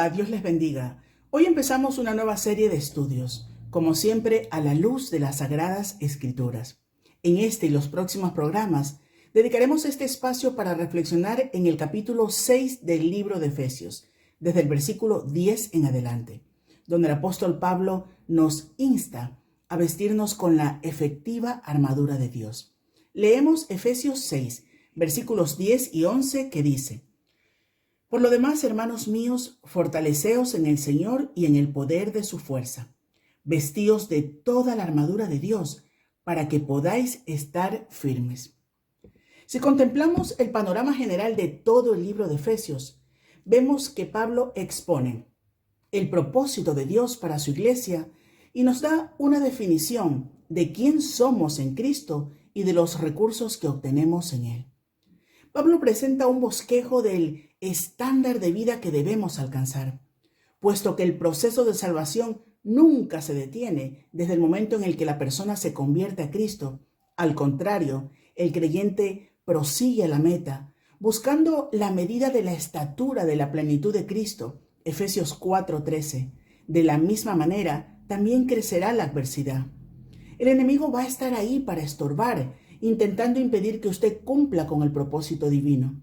Hola, Dios les bendiga. Hoy empezamos una nueva serie de estudios, como siempre a la luz de las Sagradas Escrituras. En este y los próximos programas dedicaremos este espacio para reflexionar en el capítulo 6 del libro de Efesios, desde el versículo 10 en adelante, donde el apóstol Pablo nos insta a vestirnos con la efectiva armadura de Dios. Leemos Efesios 6, versículos 10 y 11 que dice: Por lo demás, hermanos míos, fortaleceos en el Señor y en el poder de su fuerza. Vestíos de toda la armadura de Dios, para que podáis estar firmes. Si contemplamos el panorama general de todo el libro de Efesios, vemos que Pablo expone el propósito de Dios para su iglesia y nos da una definición de quién somos en Cristo y de los recursos que obtenemos en Él. Pablo presenta un bosquejo del estándar de vida que debemos alcanzar, puesto que el proceso de salvación nunca se detiene desde el momento en el que la persona se convierte a Cristo. Al contrario, el creyente prosigue a la meta, buscando la medida de la estatura de la plenitud de Cristo. Efesios 4:13. De la misma manera, también crecerá la adversidad. El enemigo va a estar ahí para estorbar, intentando impedir que usted cumpla con el propósito divino.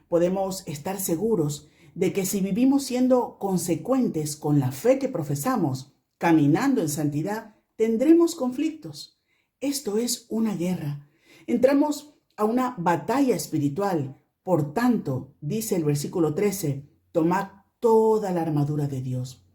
Podemos estar seguros de que si vivimos siendo consecuentes con la fe que profesamos, caminando en santidad, tendremos conflictos. Esto es una guerra. Entramos a una batalla espiritual. Por tanto, dice el versículo 13, tomad toda la armadura de Dios.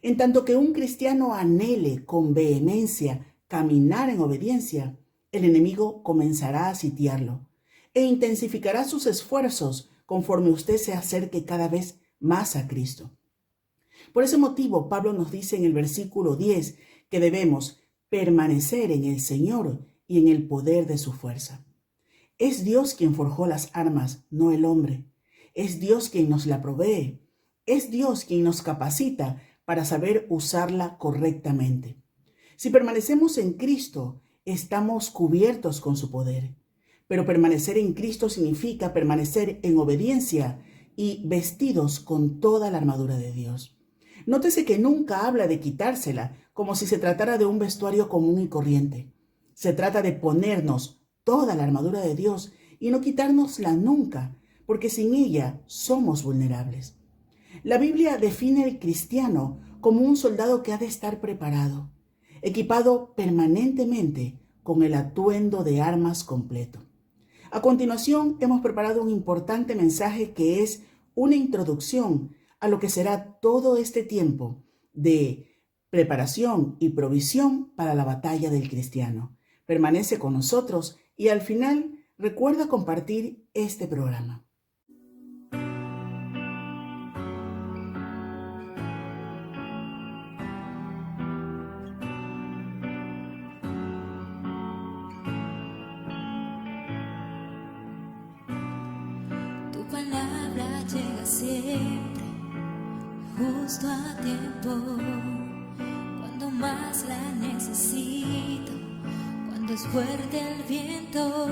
En tanto que un cristiano anhele con vehemencia caminar en obediencia, el enemigo comenzará a sitiarlo e intensificará sus esfuerzos conforme usted se acerque cada vez más a Cristo. Por ese motivo, Pablo nos dice en el versículo 10 que debemos permanecer en el Señor y en el poder de su fuerza. Es Dios quien forjó las armas, no el hombre. Es Dios quien nos la provee. Es Dios quien nos capacita para saber usarla correctamente. Si permanecemos en Cristo, estamos cubiertos con su poder. Pero permanecer en Cristo significa permanecer en obediencia y vestidos con toda la armadura de Dios. Nótese que nunca habla de quitársela como si se tratara de un vestuario común y corriente. Se trata de ponernos toda la armadura de Dios y no quitárnosla nunca, porque sin ella somos vulnerables. La Biblia define al cristiano como un soldado que ha de estar preparado, equipado permanentemente con el atuendo de armas completo. A continuación, hemos preparado un importante mensaje que es una introducción a lo que será todo este tiempo de preparación y provisión para la batalla del cristiano. Permanece con nosotros y al final recuerda compartir este programa. Palabra llega siempre, justo a tiempo, cuando más la necesito, cuando es fuerte el viento,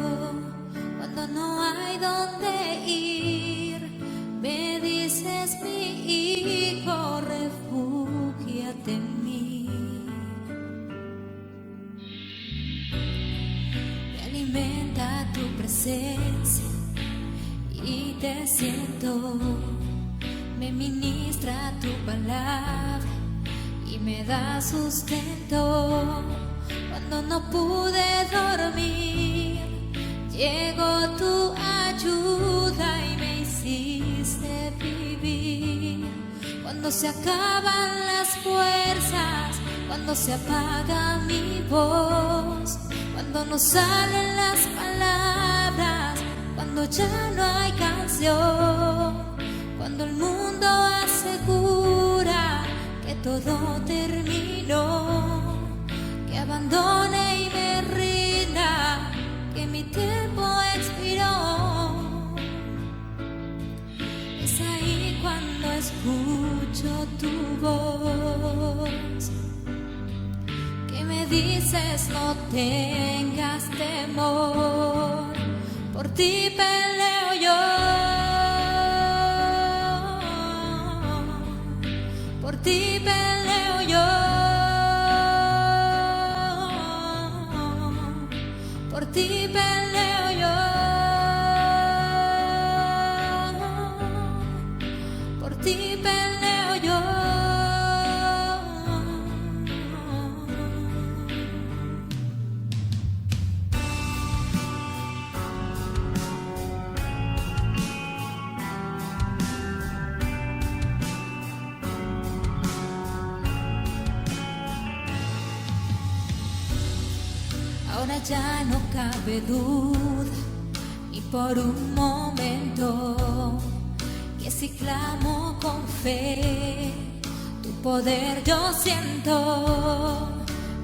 cuando no hay dónde ir, me dices mi hijo, refúgiate en mí. Me alimenta tu presencia y te siento, me ministra tu palabra y me da sustento. Cuando no pude dormir, llegó tu ayuda y me hiciste vivir. Cuando se acaban las fuerzas, cuando se apaga mi voz, cuando no salen las palabras, cuando ya no hay canción, cuando el mundo asegura que todo terminó, que abandone y me rinda, que mi tiempo expiró. Es ahí cuando escucho tu voz, que me dices no tengas temor, por ti peleo yo. ti peleo yo, por ti peleo yo, por ti peleo yo. Ahora ya no cabe duda, ni por un momento, que si clamo con fe, tu poder yo siento,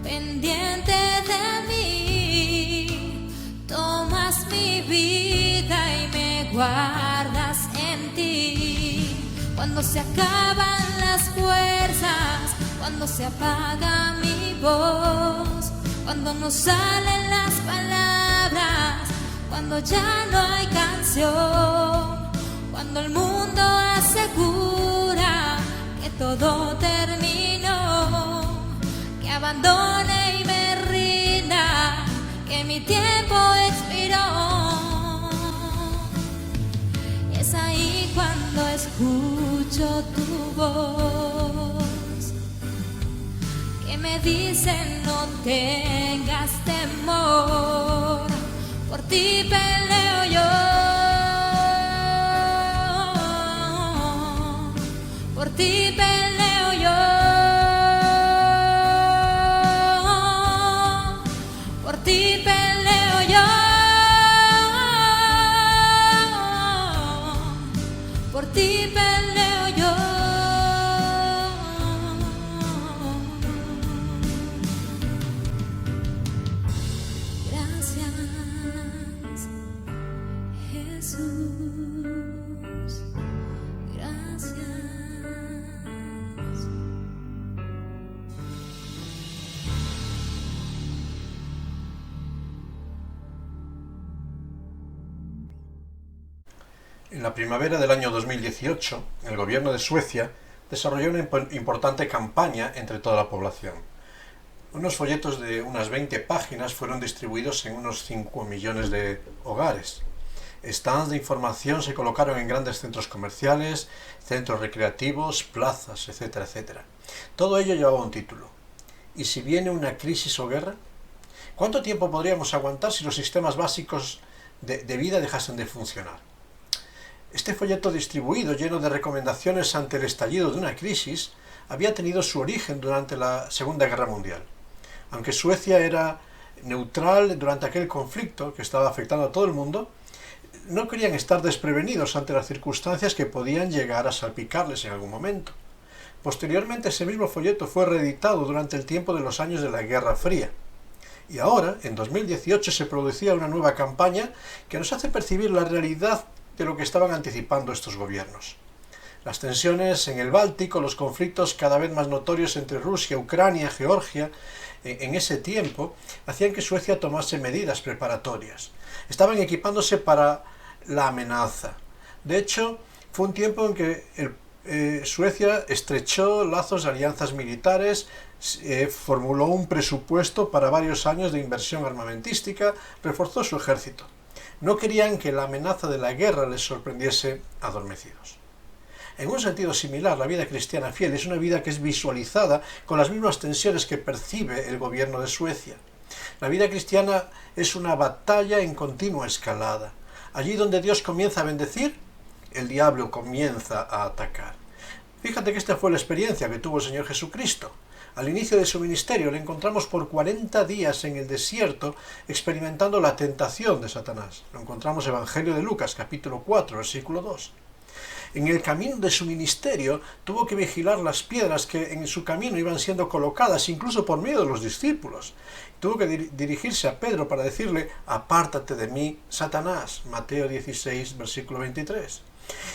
pendiente de mí. Tomas mi vida y me guardas en ti. Cuando se acaban las fuerzas, cuando se apaga mi voz, cuando no salen las palabras, cuando ya no hay canción, cuando el mundo asegura que todo terminó, que abandone y me rinda, que mi tiempo expiró. Es ahí cuando escucho tu voz, que me dicen no tengas temor, por ti peleo yo, por ti peleo yo, por ti peleo yo, por ti peleo yo. En la primavera del año 2018, el gobierno de Suecia desarrolló una importante campaña entre toda la población. Unos folletos de unas 20 páginas fueron distribuidos en unos 5 millones de hogares. Stands de información se colocaron en grandes centros comerciales, centros recreativos, plazas, etcétera, etcétera. Todo ello llevaba un título. ¿Y si viene una crisis o guerra? ¿Cuánto tiempo podríamos aguantar si los sistemas básicos de vida dejasen de funcionar? Este folleto distribuido, lleno de recomendaciones ante el estallido de una crisis, había tenido su origen durante la Segunda Guerra Mundial. Aunque Suecia era neutral durante aquel conflicto que estaba afectando a todo el mundo, no querían estar desprevenidos ante las circunstancias que podían llegar a salpicarles en algún momento. Posteriormente, ese mismo folleto fue reeditado durante el tiempo de los años de la Guerra Fría. Y ahora, en 2018, se producía una nueva campaña que nos hace percibir la realidad de lo que estaban anticipando estos gobiernos. Las tensiones en el Báltico, los conflictos cada vez más notorios entre Rusia, Ucrania, Georgia, en ese tiempo, hacían que Suecia tomase medidas preparatorias. Estaban equipándose para la amenaza. De hecho, fue un tiempo en que Suecia estrechó lazos de alianzas militares, formuló un presupuesto para varios años de inversión armamentística, reforzó su ejército. No querían que la amenaza de la guerra les sorprendiese adormecidos. En un sentido similar, la vida cristiana fiel es una vida que es visualizada con las mismas tensiones que percibe el gobierno de Suecia. La vida cristiana es una batalla en continua escalada. Allí donde Dios comienza a bendecir, el diablo comienza a atacar. Fíjate que esta fue la experiencia que tuvo el Señor Jesucristo. Al inicio de su ministerio le encontramos por 40 días en el desierto experimentando la tentación de Satanás. Lo encontramos en Evangelio de Lucas, capítulo 4, versículo 2. En el camino de su ministerio tuvo que vigilar las piedras que en su camino iban siendo colocadas, incluso por medio de los discípulos. Tuvo que dirigirse a Pedro para decirle: apártate de mí, Satanás. Mateo 16, versículo 23.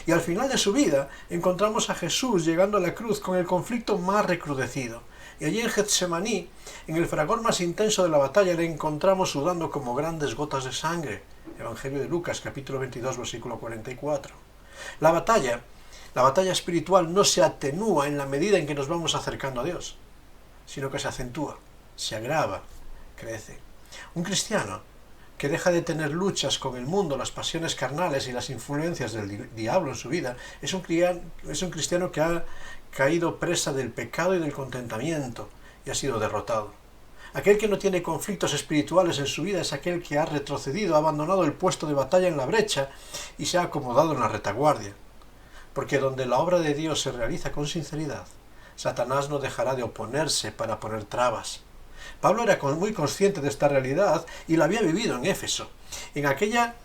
Y al final de su vida encontramos a Jesús llegando a la cruz con el conflicto más recrudecido. Y allí en Getsemaní, en el fragor más intenso de la batalla, le encontramos sudando como grandes gotas de sangre. Evangelio de Lucas, capítulo 22, versículo 44. La batalla La batalla espiritual no se atenúa en la medida en que nos vamos acercando a Dios, sino que se acentúa, se agrava, crece. Un cristiano que deja de tener luchas con el mundo, las pasiones carnales y las influencias del diablo en su vida, es un cristiano que ha caído presa del pecado y del contentamiento y ha sido derrotado. Aquel que no tiene conflictos espirituales en su vida es aquel que ha retrocedido, ha abandonado el puesto de batalla en la brecha y se ha acomodado en la retaguardia. Porque donde la obra de Dios se realiza con sinceridad, Satanás no dejará de oponerse para poner trabas. Pablo era muy consciente de esta realidad y la había vivido en Éfeso. En aquella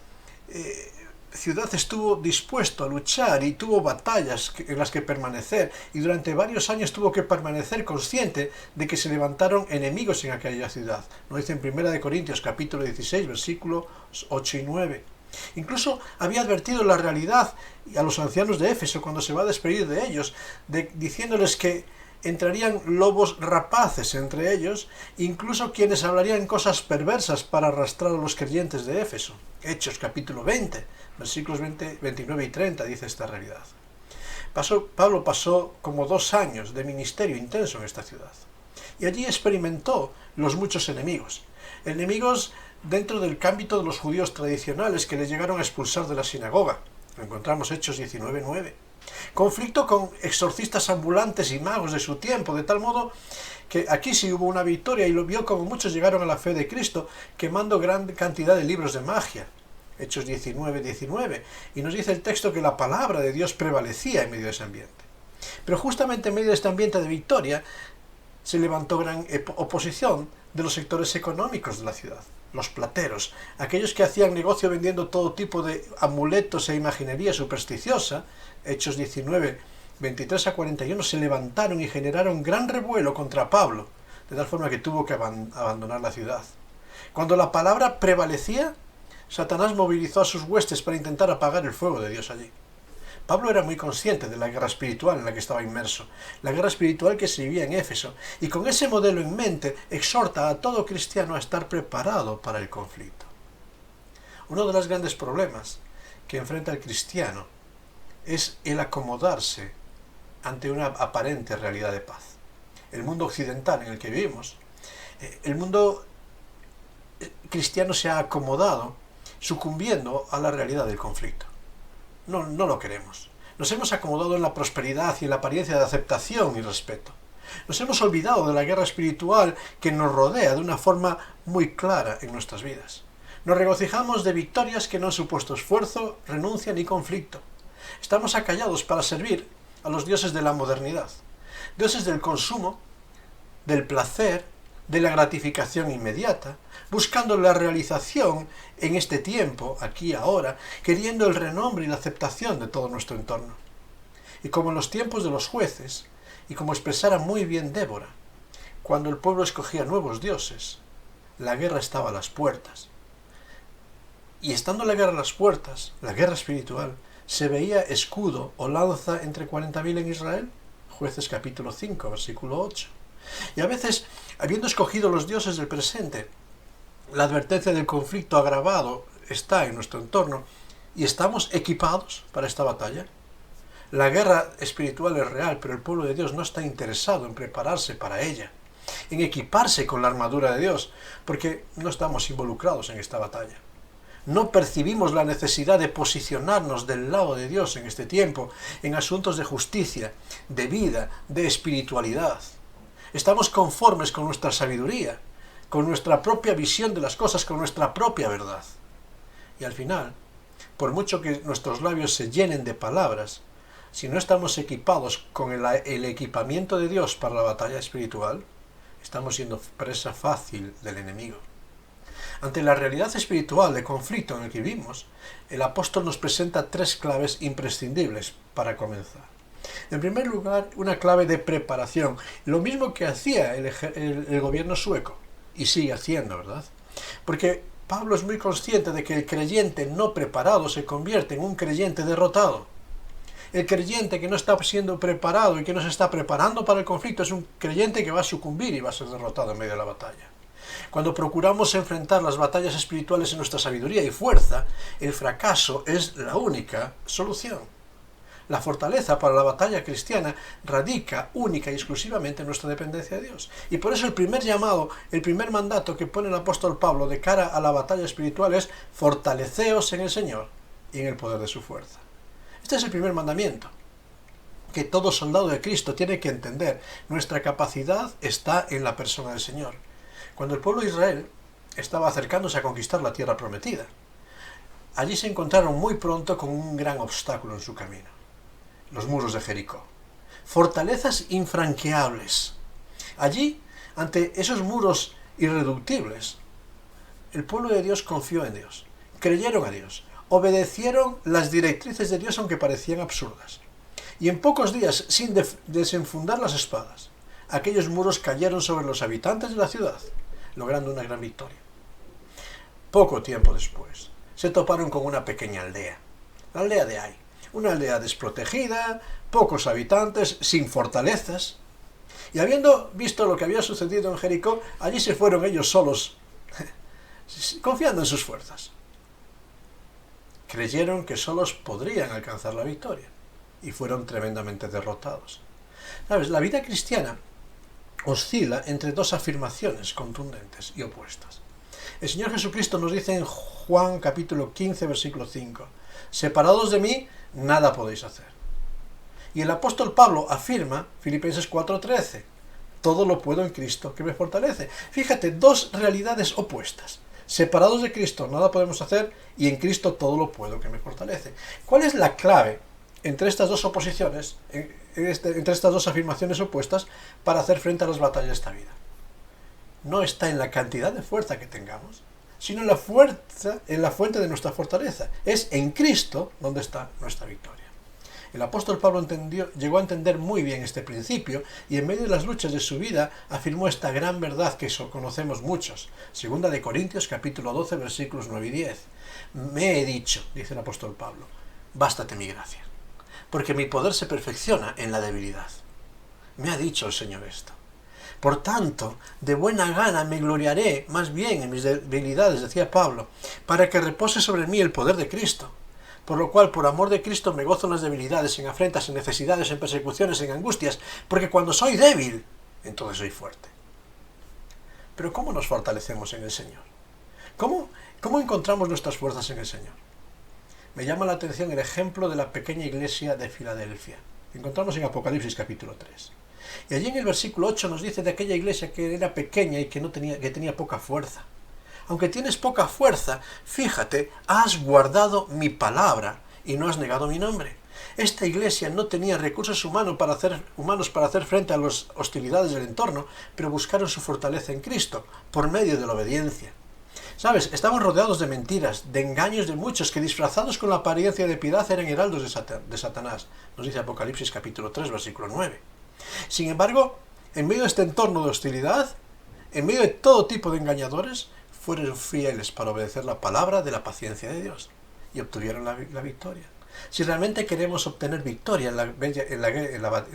ciudad estuvo dispuesto a luchar y tuvo batallas en las que permanecer, y durante varios años tuvo que permanecer consciente de que se levantaron enemigos en aquella ciudad. Lo dice en 1 Corintios capítulo 16, versículos 8 y 9. Incluso había advertido la realidad a los ancianos de Éfeso cuando se va a despedir de ellos, diciéndoles que entrarían lobos rapaces entre ellos, incluso quienes hablarían cosas perversas para arrastrar a los creyentes de Éfeso. Hechos capítulo 20, versículos 29 y 30 dice esta realidad. Pablo pasó como 2 años de ministerio intenso en esta ciudad, y allí experimentó los muchos enemigos dentro del ámbito de los judíos tradicionales que le llegaron a expulsar de la sinagoga. Lo encontramos Hechos 19:9. Conflicto con exorcistas ambulantes y magos de su tiempo, de tal modo que aquí sí hubo una victoria y lo vio como muchos llegaron a la fe de Cristo, quemando gran cantidad de libros de magia. Hechos 19:19. Y nos dice el texto que la palabra de Dios prevalecía en medio de ese ambiente. Pero justamente en medio de este ambiente de victoria se levantó gran oposición de los sectores económicos de la ciudad. Los plateros, aquellos que hacían negocio vendiendo todo tipo de amuletos e imaginería supersticiosa, Hechos 19, 23 a 41, se levantaron y generaron gran revuelo contra Pablo, de tal forma que tuvo que abandonar la ciudad. Cuando la palabra prevalecía, Satanás movilizó a sus huestes para intentar apagar el fuego de Dios allí. Pablo era muy consciente de la guerra espiritual en la que estaba inmerso, la guerra espiritual que se vivía en Éfeso, y con ese modelo en mente exhorta a todo cristiano a estar preparado para el conflicto. Uno de los grandes problemas que enfrenta el cristiano es el acomodarse ante una aparente realidad de paz. El mundo occidental en el que vivimos, el mundo cristiano se ha acomodado sucumbiendo a la realidad del conflicto. No lo queremos. Nos hemos acomodado en la prosperidad y en la apariencia de aceptación y respeto. Nos hemos olvidado de la guerra espiritual que nos rodea de una forma muy clara en nuestras vidas. Nos regocijamos de victorias que no han supuesto esfuerzo, renuncia ni conflicto. Estamos acallados para servir a los dioses de la modernidad, dioses del consumo, del placer, de la gratificación inmediata, buscando la realización en este tiempo, aquí ahora, queriendo el renombre y la aceptación de todo nuestro entorno. Y como en los tiempos de los jueces, y como expresara muy bien Débora, cuando el pueblo escogía nuevos dioses, la guerra estaba a las puertas. Y estando la guerra a las puertas, la guerra espiritual, ¿se veía escudo o lanza entre 40.000 en Israel? Jueces capítulo 5, versículo 8. Y a veces, habiendo escogido los dioses del presente, la advertencia del conflicto agravado está en nuestro entorno y estamos equipados para esta batalla. La guerra espiritual es real, pero el pueblo de Dios no está interesado en prepararse para ella, en equiparse con la armadura de Dios, porque no estamos involucrados en esta batalla. No percibimos la necesidad de posicionarnos del lado de Dios en este tiempo, en asuntos de justicia, de vida, de espiritualidad. Estamos conformes con nuestra sabiduría, con nuestra propia visión de las cosas, con nuestra propia verdad. Y al final, por mucho que nuestros labios se llenen de palabras, si no estamos equipados con el equipamiento de Dios para la batalla espiritual, estamos siendo presa fácil del enemigo. Ante la realidad espiritual de conflicto en el que vivimos, el apóstol nos presenta 3 claves imprescindibles para comenzar. En primer lugar, una clave de preparación, lo mismo que hacía el gobierno sueco, y sigue haciendo, ¿verdad? Porque Pablo es muy consciente de que el creyente no preparado se convierte en un creyente derrotado. El creyente que no está siendo preparado y que no se está preparando para el conflicto es un creyente que va a sucumbir y va a ser derrotado en medio de la batalla. Cuando procuramos enfrentar las batallas espirituales en nuestra sabiduría y fuerza, el fracaso es la única solución. La fortaleza para la batalla cristiana radica única y exclusivamente en nuestra dependencia de Dios. Y por eso el primer llamado, el primer mandato que pone el apóstol Pablo de cara a la batalla espiritual es: fortaleceos en el Señor y en el poder de su fuerza. Este es el primer mandamiento que todo soldado de Cristo tiene que entender. Nuestra capacidad está en la persona del Señor. Cuando el pueblo de Israel estaba acercándose a conquistar la tierra prometida, allí se encontraron muy pronto con un gran obstáculo en su camino: los muros de Jericó. Fortalezas infranqueables. Allí, ante esos muros irreductibles, el pueblo de Dios confió en Dios, creyeron a Dios, obedecieron las directrices de Dios aunque parecían absurdas. Y en pocos días, sin desenfundar las espadas, aquellos muros cayeron sobre los habitantes de la ciudad, logrando una gran victoria. Poco tiempo después, se toparon con una pequeña aldea, la aldea de Ai, una aldea desprotegida, pocos habitantes, sin fortalezas, y habiendo visto lo que había sucedido en Jericó, allí se fueron ellos solos, confiando en sus fuerzas. Creyeron que solos podrían alcanzar la victoria, y fueron tremendamente derrotados. ¿Sabes? La vida cristiana oscila entre dos afirmaciones contundentes y opuestas. El Señor Jesucristo nos dice en Juan capítulo 15, versículo 5, separados de mí, nada podéis hacer. Y el apóstol Pablo afirma, Filipenses 4:13, todo lo puedo en Cristo que me fortalece. Fíjate, dos realidades opuestas. Separados de Cristo, nada podemos hacer, y en Cristo todo lo puedo que me fortalece. ¿Cuál es la clave entre estas dos oposiciones, entre estas dos afirmaciones opuestas, para hacer frente a las batallas de esta vida? No está en la cantidad de fuerza que tengamos, sino en la fuente de nuestra fortaleza. Es en Cristo donde está nuestra victoria. El apóstol Pablo llegó a entender muy bien este principio, y en medio de las luchas de su vida afirmó esta gran verdad que conocemos muchos. Segunda de Corintios capítulo 12, versículos 9 y 10. Me he dicho, dice el apóstol Pablo, bástate mi gracia, porque mi poder se perfecciona en la debilidad. Me ha dicho el Señor esto. Por tanto, de buena gana me gloriaré más bien en mis debilidades, decía Pablo, para que repose sobre mí el poder de Cristo. Por lo cual, por amor de Cristo, me gozo en las debilidades, en afrentas, en necesidades, en persecuciones, en angustias, porque cuando soy débil, entonces soy fuerte. Pero ¿cómo nos fortalecemos en el Señor? ¿Cómo encontramos nuestras fuerzas en el Señor? Me llama la atención el ejemplo de la pequeña iglesia de Filadelfia. Lo encontramos en Apocalipsis capítulo 3. Y allí en el versículo 8 nos dice de aquella iglesia que era pequeña y que tenía poca fuerza. Aunque tienes poca fuerza, fíjate, has guardado mi palabra y no has negado mi nombre. Esta iglesia no tenía recursos humanos para hacer frente a las hostilidades del entorno, pero buscaron su fortaleza en Cristo, por medio de la obediencia. ¿Sabes? Estaban rodeados de mentiras, de engaños de muchos que, disfrazados con la apariencia de piedad, eran heraldos de Satanás. Nos dice Apocalipsis capítulo 3, versículo 9. Sin embargo, en medio de este entorno de hostilidad, en medio de todo tipo de engañadores, fueron fieles para obedecer la palabra de la paciencia de Dios y obtuvieron la victoria. Si realmente queremos obtener victoria en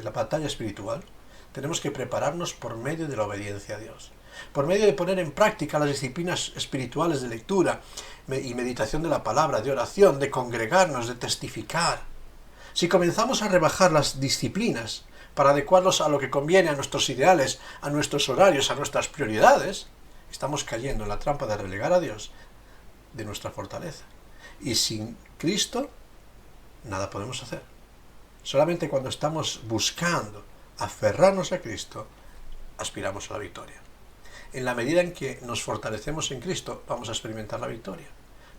la batalla espiritual, tenemos que prepararnos por medio de la obediencia a Dios, por medio de poner en práctica las disciplinas espirituales de lectura y meditación de la palabra, de oración, de congregarnos, de testificar. Si comenzamos a rebajar las disciplinas para adecuarlos a lo que conviene, a nuestros ideales, a nuestros horarios, a nuestras prioridades, estamos cayendo en la trampa de relegar a Dios de nuestra fortaleza. Y sin Cristo, nada podemos hacer. Solamente cuando estamos buscando aferrarnos a Cristo, aspiramos a la victoria. En la medida en que nos fortalecemos en Cristo, vamos a experimentar la victoria.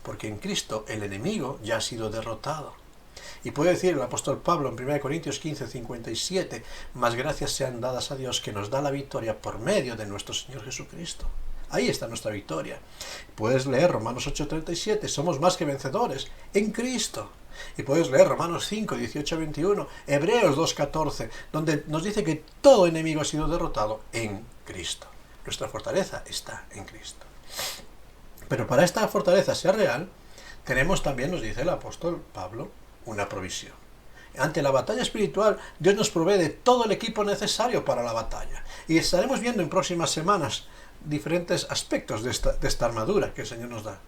Porque en Cristo el enemigo ya ha sido derrotado. Y puede decir el apóstol Pablo en 1 Corintios 15, 57, más gracias sean dadas a Dios que nos da la victoria por medio de nuestro Señor Jesucristo. Ahí está nuestra victoria. Puedes leer Romanos 8:37, somos más que vencedores en Cristo. Y puedes leer Romanos 5, 18, 21, Hebreos 2:14, donde nos dice que todo enemigo ha sido derrotado en Cristo. Nuestra fortaleza está en Cristo. Pero para esta fortaleza sea real, tenemos también, nos dice el apóstol Pablo, una provisión. Ante la batalla espiritual, Dios nos provee de todo el equipo necesario para la batalla. Y estaremos viendo en próximas semanas diferentes aspectos de esta armadura que el Señor nos da.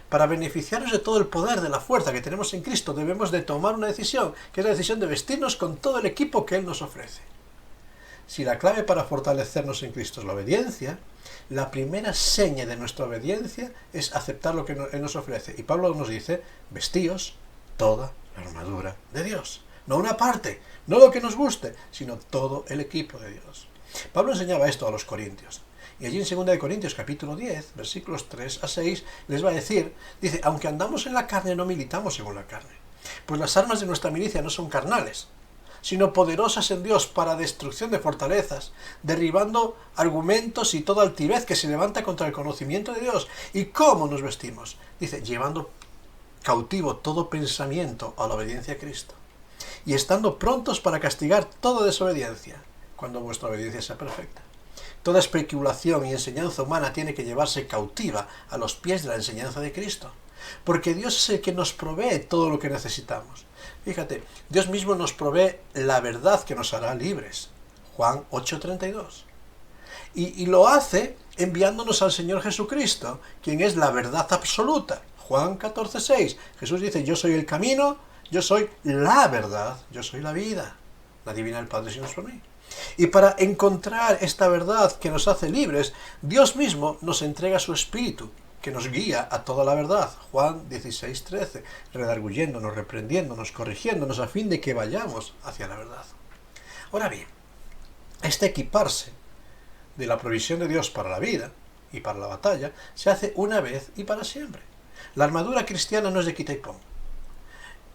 Para beneficiarnos de todo el poder, de la fuerza que tenemos en Cristo, debemos de tomar una decisión, que es la decisión de vestirnos con todo el equipo que Él nos ofrece. Si la clave para fortalecernos en Cristo es la obediencia, la primera seña de nuestra obediencia es aceptar lo que Él nos ofrece. Y Pablo nos dice, vestíos toda la armadura de Dios. No una parte, no lo que nos guste, sino todo el equipo de Dios. Pablo enseñaba esto a los corintios. Y allí en 2 Corintios capítulo 10, versículos 3 a 6, les va a decir, dice, aunque andamos en la carne, no militamos según la carne. Pues las armas de nuestra milicia no son carnales, sino poderosas en Dios para destrucción de fortalezas, derribando argumentos y toda altivez que se levanta contra el conocimiento de Dios. ¿Y cómo nos vestimos? Dice, llevando cautivo todo pensamiento a la obediencia a Cristo, y estando prontos para castigar toda desobediencia, cuando vuestra obediencia sea perfecta. Toda especulación y enseñanza humana tiene que llevarse cautiva a los pies de la enseñanza de Cristo, porque Dios es el que nos provee todo lo que necesitamos. Fíjate, Dios mismo nos provee la verdad que nos hará libres. Juan 8:32. Y lo hace enviándonos al Señor Jesucristo, quien es la verdad absoluta. Juan 14:6. Jesús dice, yo soy el camino, yo soy la verdad, yo soy la vida. La divina el Padre sino por mí. Y para encontrar esta verdad que nos hace libres, Dios mismo nos entrega su Espíritu, que nos guía a toda la verdad. Juan 16:13, redarguyéndonos, reprendiéndonos, corrigiéndonos, a fin de que vayamos hacia la verdad. Ahora bien, este equiparse de la provisión de Dios para la vida y para la batalla se hace una vez y para siempre. La armadura cristiana no es de quita y pon,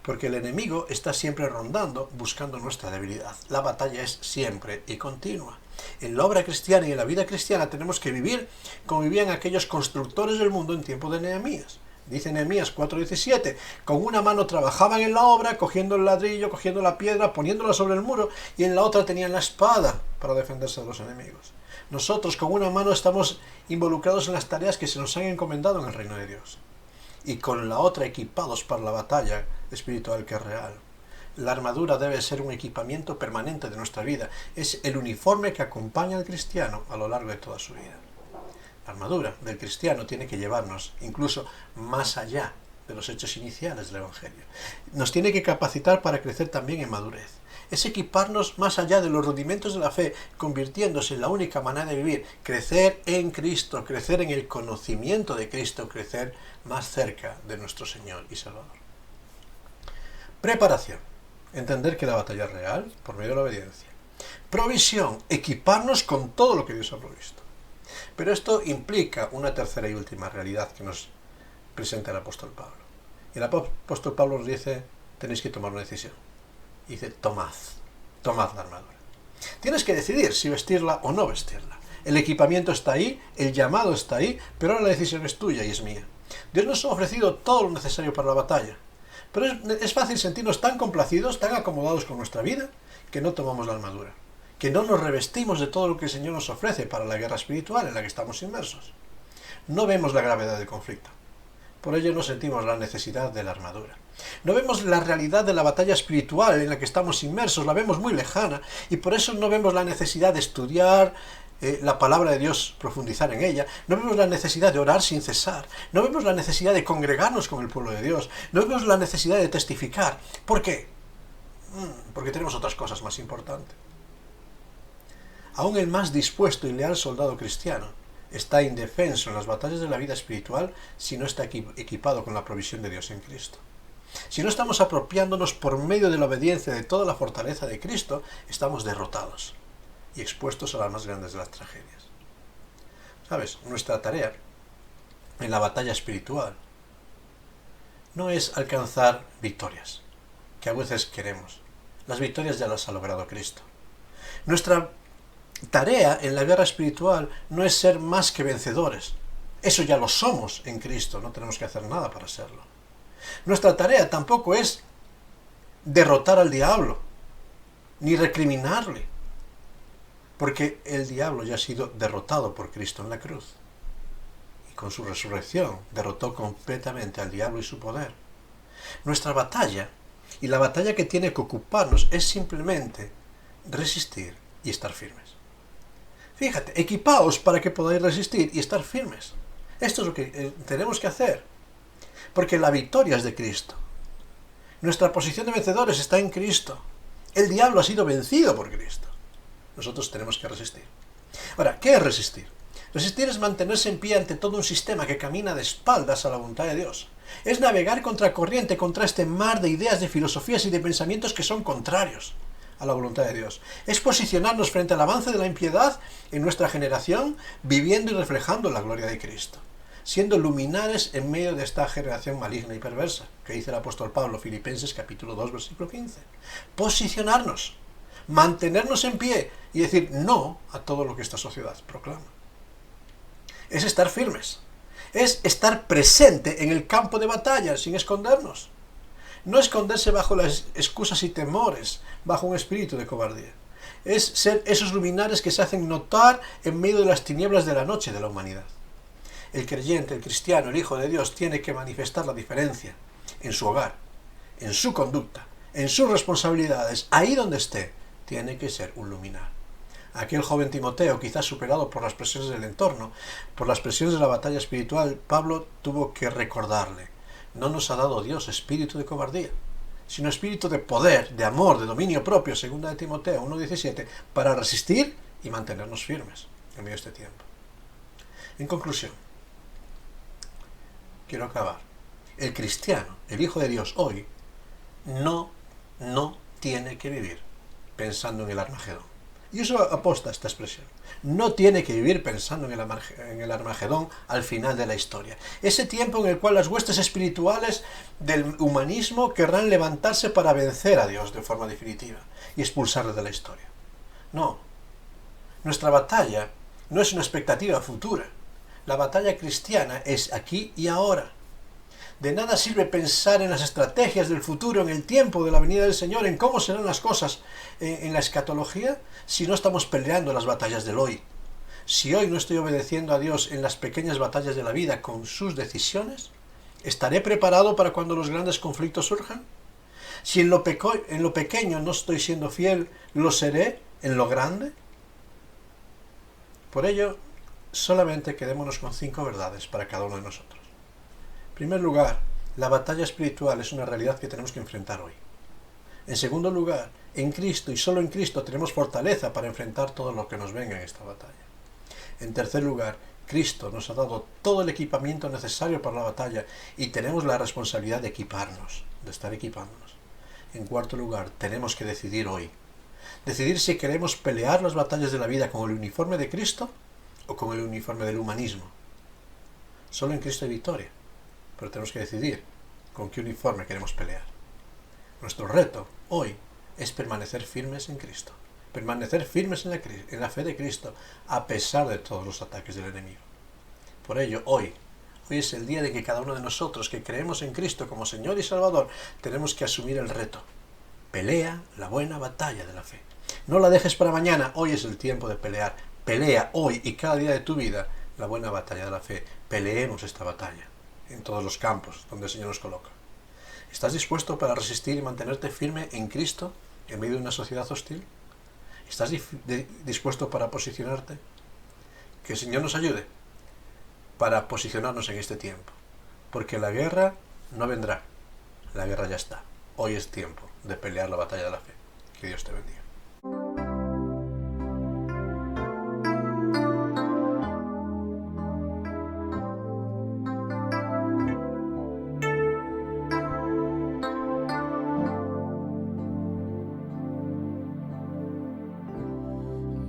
porque el enemigo está siempre rondando, buscando nuestra debilidad. La batalla es siempre y continua. En la obra cristiana y en la vida cristiana tenemos que vivir como vivían aquellos constructores del mundo en tiempo de Nehemías. Dice Nehemías 4:17, con una mano trabajaban en la obra, cogiendo el ladrillo, cogiendo la piedra, poniéndola sobre el muro, y en la otra tenían la espada para defenderse de los enemigos. Nosotros con una mano estamos involucrados en las tareas que se nos han encomendado en el reino de Dios, y con la otra equipados para la batalla espiritual que es real. La armadura debe ser un equipamiento permanente de nuestra vida. Es el uniforme que acompaña al cristiano a lo largo de toda su vida. La armadura del cristiano tiene que llevarnos incluso más allá de los hechos iniciales del Evangelio. Nos tiene que capacitar para crecer también en madurez. Es equiparnos más allá de los rudimentos de la fe, convirtiéndose en la única manera de vivir, crecer en Cristo, crecer en el conocimiento de Cristo, crecer más cerca de nuestro Señor y Salvador. Preparación. Entender que la batalla es real por medio de la obediencia. Provisión. Equiparnos con todo lo que Dios ha provisto. Pero esto implica una tercera y última realidad que nos presenta el apóstol Pablo. Y el apóstol Pablo nos dice, tenéis que tomar una decisión. Y dice, tomad la armadura. Tienes que decidir si vestirla o no vestirla. El equipamiento está ahí, el llamado está ahí, pero ahora la decisión es tuya y es mía. Dios nos ha ofrecido todo lo necesario para la batalla. Pero es fácil sentirnos tan complacidos, tan acomodados con nuestra vida, que no tomamos la armadura, que no nos revestimos de todo lo que el Señor nos ofrece para la guerra espiritual en la que estamos inmersos. No vemos la gravedad del conflicto, por ello no sentimos la necesidad de la armadura. No vemos la realidad de la batalla espiritual en la que estamos inmersos, la vemos muy lejana, y por eso no vemos la necesidad de estudiar la palabra de Dios, profundizar en ella. No vemos la necesidad de orar sin cesar. No vemos la necesidad de congregarnos con el pueblo de Dios. No vemos la necesidad de testificar. ¿Por qué? Porque tenemos otras cosas más importantes. Aún el más dispuesto y leal soldado cristiano está indefenso en las batallas de la vida espiritual si no está equipado con la provisión de Dios en Cristo. Si no estamos apropiándonos por medio de la obediencia de toda la fortaleza de Cristo, estamos derrotados y expuestos a las más grandes de las tragedias. ¿Sabes? Nuestra tarea en la batalla espiritual no es alcanzar victorias, que a veces queremos. Las victorias ya las ha logrado Cristo. Nuestra tarea en la guerra espiritual no es ser más que vencedores. Eso ya lo somos en Cristo, no tenemos que hacer nada para serlo. Nuestra tarea tampoco es derrotar al diablo, ni recriminarle, porque el diablo ya ha sido derrotado por Cristo en la cruz. Y con su resurrección derrotó completamente al diablo y su poder. Nuestra batalla, y la batalla que tiene que ocuparnos, es simplemente resistir y estar firmes. Fíjate, equipaos para que podáis resistir y estar firmes. Esto es lo que tenemos que hacer. porque la victoria es de Cristo. Nuestra posición de vencedores está en Cristo. El diablo ha sido vencido por Cristo. Nosotros tenemos que resistir. Ahora, ¿qué es resistir? Resistir es mantenerse en pie ante todo un sistema que camina de espaldas a la voluntad de Dios. Es navegar contra corriente, contra este mar de ideas, de filosofías y de pensamientos que son contrarios a la voluntad de Dios. Es posicionarnos frente al avance de la impiedad en nuestra generación, viviendo y reflejando la gloria de Cristo, siendo luminares en medio de esta generación maligna y perversa, que dice el apóstol Pablo, Filipenses capítulo 2, versículo 15. Posicionarnos, mantenernos en pie y decir no a todo lo que esta sociedad proclama. Es estar firmes, es estar presente en el campo de batalla sin escondernos. No esconderse bajo las excusas y temores, bajo un espíritu de cobardía. Es ser esos luminares que se hacen notar en medio de las tinieblas de la noche de la humanidad. El creyente, el cristiano, el Hijo de Dios tiene que manifestar la diferencia en su hogar, en su conducta, en sus responsabilidades, ahí donde esté, tiene que ser un luminar. Aquel joven Timoteo, quizás superado por las presiones del entorno, por las presiones de la batalla espiritual, Pablo tuvo que recordarle: no nos ha dado Dios espíritu de cobardía, sino espíritu de poder, de amor, de dominio propio, 2 Timoteo 1:17, para resistir y mantenernos firmes en medio de este tiempo. En conclusión, quiero acabar. El cristiano, el Hijo de Dios hoy, no tiene que vivir pensando en el Armagedón. Y eso aposta esta expresión. No tiene que vivir pensando en el Armagedón al final de la historia. Ese tiempo en el cual las huestes espirituales del humanismo querrán levantarse para vencer a Dios de forma definitiva y expulsarle de la historia. No. Nuestra batalla no es una expectativa futura. La batalla cristiana es aquí y ahora. De nada sirve pensar en las estrategias del futuro, en el tiempo de la venida del Señor, en cómo serán las cosas en la escatología, si no estamos peleando las batallas del hoy. Si hoy no estoy obedeciendo a Dios en las pequeñas batallas de la vida con sus decisiones, ¿estaré preparado para cuando los grandes conflictos surjan? Si en lo pequeño no estoy siendo fiel, ¿lo seré en lo grande? Por ello, solamente quedémonos con 5 verdades para cada uno de nosotros. En primer lugar, la batalla espiritual es una realidad que tenemos que enfrentar hoy. En segundo lugar, en Cristo y solo en Cristo tenemos fortaleza para enfrentar todo lo que nos venga en esta batalla. En tercer lugar, Cristo nos ha dado todo el equipamiento necesario para la batalla y tenemos la responsabilidad de equiparnos, de estar equipándonos. En cuarto lugar, tenemos que decidir hoy. Decidir si queremos pelear las batallas de la vida con el uniforme de Cristo o con el uniforme del humanismo. Solo en Cristo hay victoria. Pero tenemos que decidir con qué uniforme queremos pelear. Nuestro reto hoy es permanecer firmes en Cristo, permanecer firmes en la fe de Cristo a pesar de todos los ataques del enemigo. Por ello, hoy es el día de que cada uno de nosotros que creemos en Cristo como Señor y Salvador tenemos que asumir el reto. Pelea la buena batalla de la fe. No la dejes para mañana, hoy es el tiempo de pelear. Pelea hoy y cada día de tu vida la buena batalla de la fe. Peleemos esta batalla en todos los campos donde el Señor nos coloca. ¿Estás dispuesto para resistir y mantenerte firme en Cristo en medio de una sociedad hostil? ¿Estás dispuesto para posicionarte? Que el Señor nos ayude para posicionarnos en este tiempo, porque la guerra no vendrá, la guerra ya está. Hoy es tiempo de pelear la batalla de la fe. Que Dios te bendiga.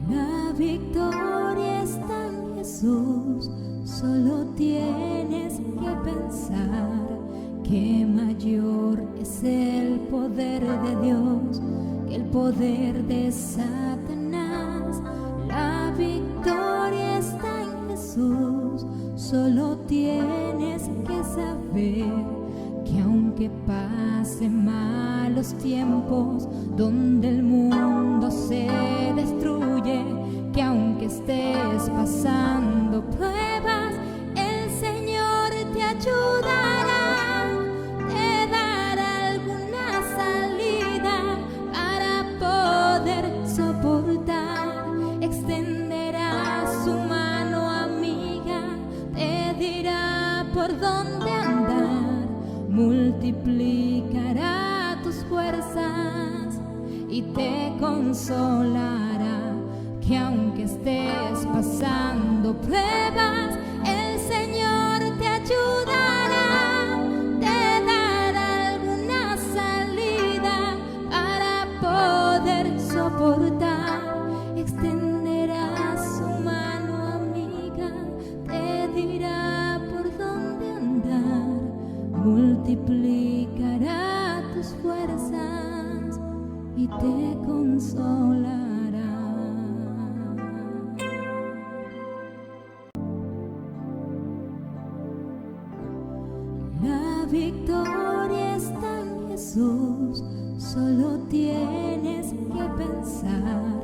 La victoria está en Jesús, solo tienes que pensar que mayor es el poder de Dios que el poder de Satanás. La victoria está en Jesús, solo tienes que saber que aunque pasen malos tiempos donde el mundo se destruye, que aunque estés pasando pruebas, el Señor te ayudará, te dará alguna salida para poder soportar, extenderá su mano amiga, te dirá por dónde andar. multiplicará tus fuerzas y te consolará, que aunque estés pasando pruebas, el Señor te ayudará, te dará alguna salida para poder soportar, extenderá su mano amiga, te dirá por dónde andar, multiplicará tus fuerzas y te consolará. La victoria está en Jesús, solo tienes que pensar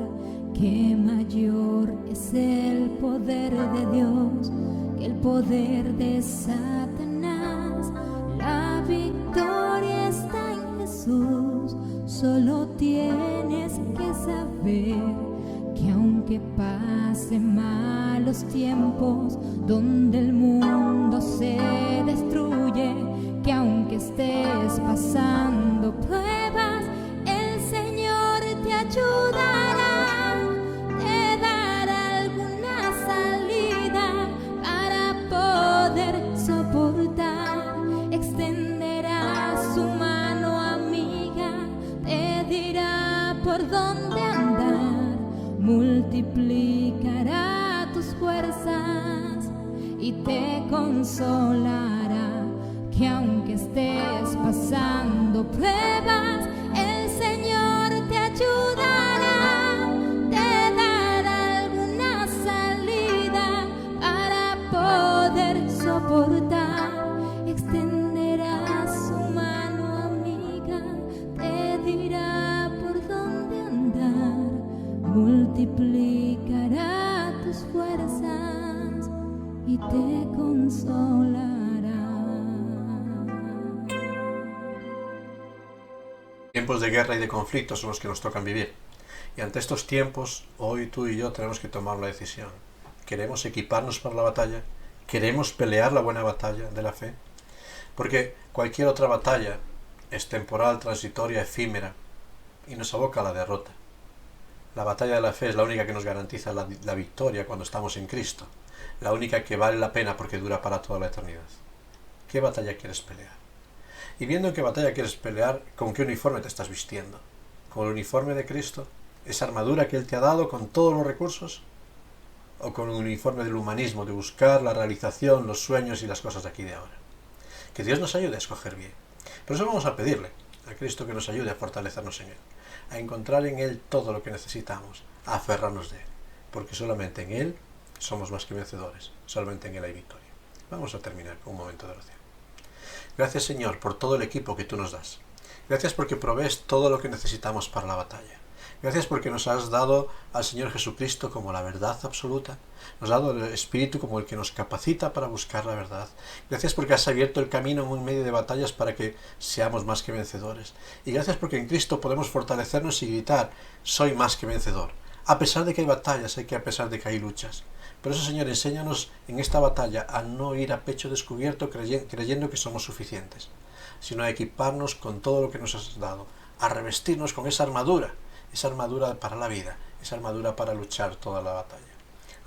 que mayor es el poder de Dios que el poder de Satanás. La victoria está en Jesús, solo tienes que saber que aunque pasen malos tiempos donde el mundo se destruye, que aunque estés pasando pruebas, el Señor te ayudará, te dará alguna salida para poder soportar, extenderá su mano amiga, te dirá por dónde andar, multiplicará tus fuerzas y te consolará, que aunque estés pasando pruebas, el Señor te ayudará, te dará alguna salida para poder soportar, extenderá su mano amiga, te dirá por dónde andar, multiplicará tus fuerzas y te consolará. Tiempos de guerra y de conflicto son los que nos tocan vivir. Y ante estos tiempos, hoy tú y yo tenemos que tomar una decisión. ¿Queremos equiparnos para la batalla? ¿Queremos pelear la buena batalla de la fe? Porque cualquier otra batalla es temporal, transitoria, efímera y nos aboca a la derrota. La batalla de la fe es la única que nos garantiza la victoria cuando estamos en Cristo. La única que vale la pena porque dura para toda la eternidad. ¿Qué batalla quieres pelear? Y viendo en qué batalla quieres pelear, ¿con qué uniforme te estás vistiendo? ¿Con el uniforme de Cristo? ¿Esa armadura que Él te ha dado con todos los recursos? ¿O con el uniforme del humanismo, de buscar la realización, los sueños y las cosas de aquí y de ahora? Que Dios nos ayude a escoger bien. Por eso vamos a pedirle a Cristo que nos ayude a fortalecernos en Él, a encontrar en Él todo lo que necesitamos, a aferrarnos de Él, porque solamente en Él somos más que vencedores, solamente en Él hay victoria. Vamos a terminar con un momento de oración. Gracias, Señor, por todo el equipo que tú nos das. Gracias porque provees todo lo que necesitamos para la batalla. Gracias porque nos has dado al Señor Jesucristo como la verdad absoluta. Nos has dado el Espíritu como el que nos capacita para buscar la verdad. Gracias porque has abierto el camino en un medio de batallas para que seamos más que vencedores. Y gracias porque en Cristo podemos fortalecernos y gritar, soy más que vencedor. A pesar de que hay batallas, a pesar de que hay luchas. Por eso, Señor, enséñanos en esta batalla a no ir a pecho descubierto creyendo que somos suficientes, sino a equiparnos con todo lo que nos has dado, a revestirnos con esa armadura para la vida, esa armadura para luchar toda la batalla.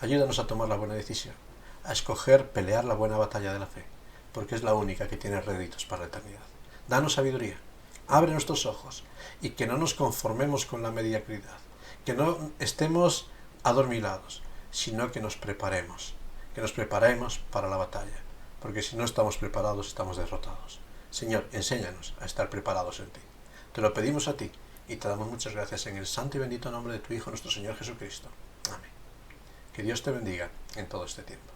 Ayúdanos a tomar la buena decisión, a escoger pelear la buena batalla de la fe, porque es la única que tiene réditos para la eternidad. Danos sabiduría, abre nuestros ojos y que no nos conformemos con la mediocridad, que no estemos adormilados, sino que nos preparemos para la batalla, porque si no estamos preparados estamos derrotados. Señor, enséñanos a estar preparados en ti. Te lo pedimos a ti y te damos muchas gracias en el santo y bendito nombre de tu Hijo, nuestro Señor Jesucristo. Amén. Que Dios te bendiga en todo este tiempo.